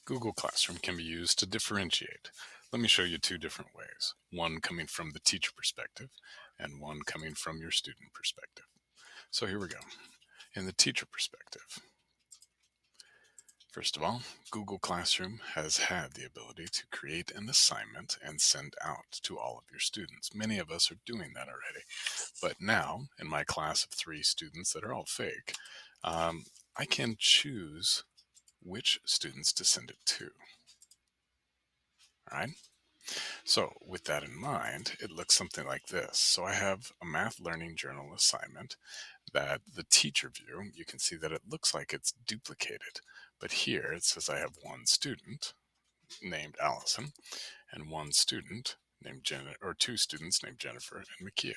Google Classroom can be used to differentiate. Let me show you two different ways, one coming from the teacher perspective and one coming from your student perspective. So here we go. In the teacher perspective, first of all, Google Classroom has had the ability to create an assignment and send out to all of your students. Many of us are doing that already. But now, in my class of 3 students that are all fake, um, I can choose which students to send it to. All right. So with that in mind, it looks something like this. So I have a math learning journal assignment that the teacher view, you can see that it looks like it's duplicated. But here it says I have one student named Allison and one student named or 2 students named Jennifer and Makia.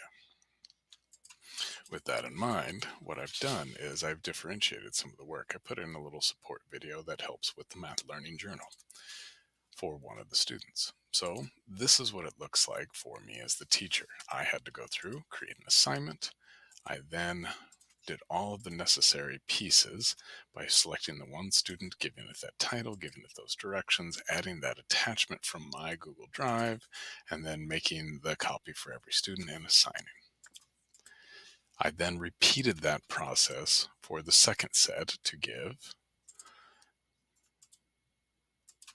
With that in mind, what I've done is I've differentiated some of the work. I put in a little support video that helps with the math learning journal for one of the students. So this is what it looks like for me as the teacher. I had to go through, create an assignment. I then did all of the necessary pieces by selecting the one student, giving it that title, giving it those directions, adding that attachment from my Google Drive, and then making the copy for every student and assigning. I then repeated that process for the second set to give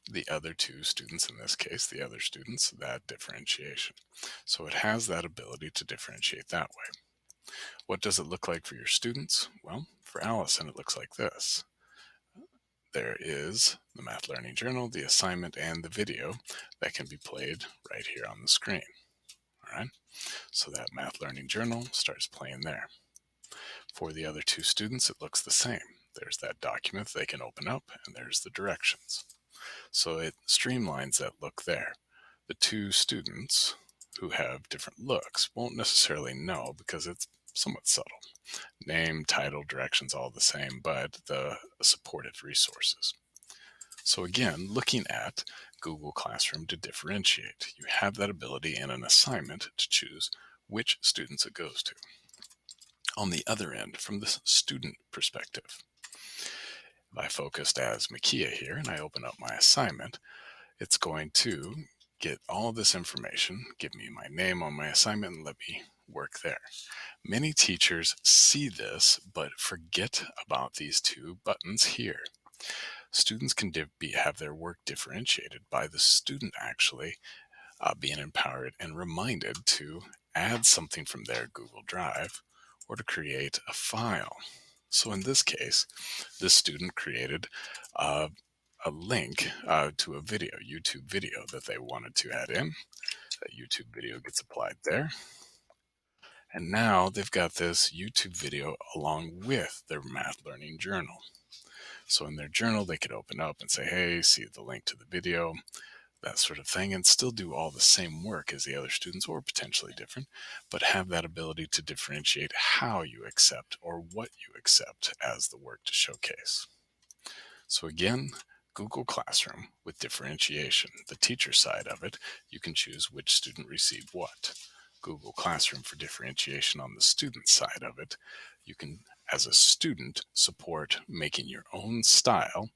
the other 2 students, in this case, the other students, that differentiation. So it has that ability to differentiate that way. What does it look like for your students? Well, for Allison, it looks like this. There is the Math Learning Journal, the assignment, and the video that can be played right here on the screen. All right, so that Math Learning Journal starts playing there. For the other 2 students, it looks the same. There's that document they can open up, and there's the directions. So it streamlines that look there. The 2 students who have different looks won't necessarily know because it's somewhat subtle. Name, title, directions, all the same, but the supported resources. So again, looking at Google Classroom to differentiate, you have that ability in an assignment to choose which students it goes to. On the other end, from the student perspective, if I focused as Makia here and I open up my assignment, it's going to get all of this information, give me my name on my assignment, and let me work there. Many teachers see this, but forget about these 2 buttons here. Students can have their work differentiated by the student actually being empowered and reminded to add something from their Google Drive or to create a file. So in this case, this student created a link to a video, YouTube video that they wanted to add in. That YouTube video gets applied there. And now they've got this YouTube video along with their math learning journal. So in their journal, they could open up and say, hey, see the link to the video, that sort of thing, and still do all the same work as the other students or potentially different, but have that ability to differentiate how you accept or what you accept as the work to showcase. So again, Google Classroom with differentiation. The teacher side of it, you can choose which student received what. Google Classroom for differentiation on the student side of it, you can, as a student, support making your own style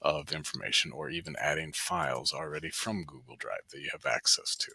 of information or even adding files already from Google Drive that you have access to.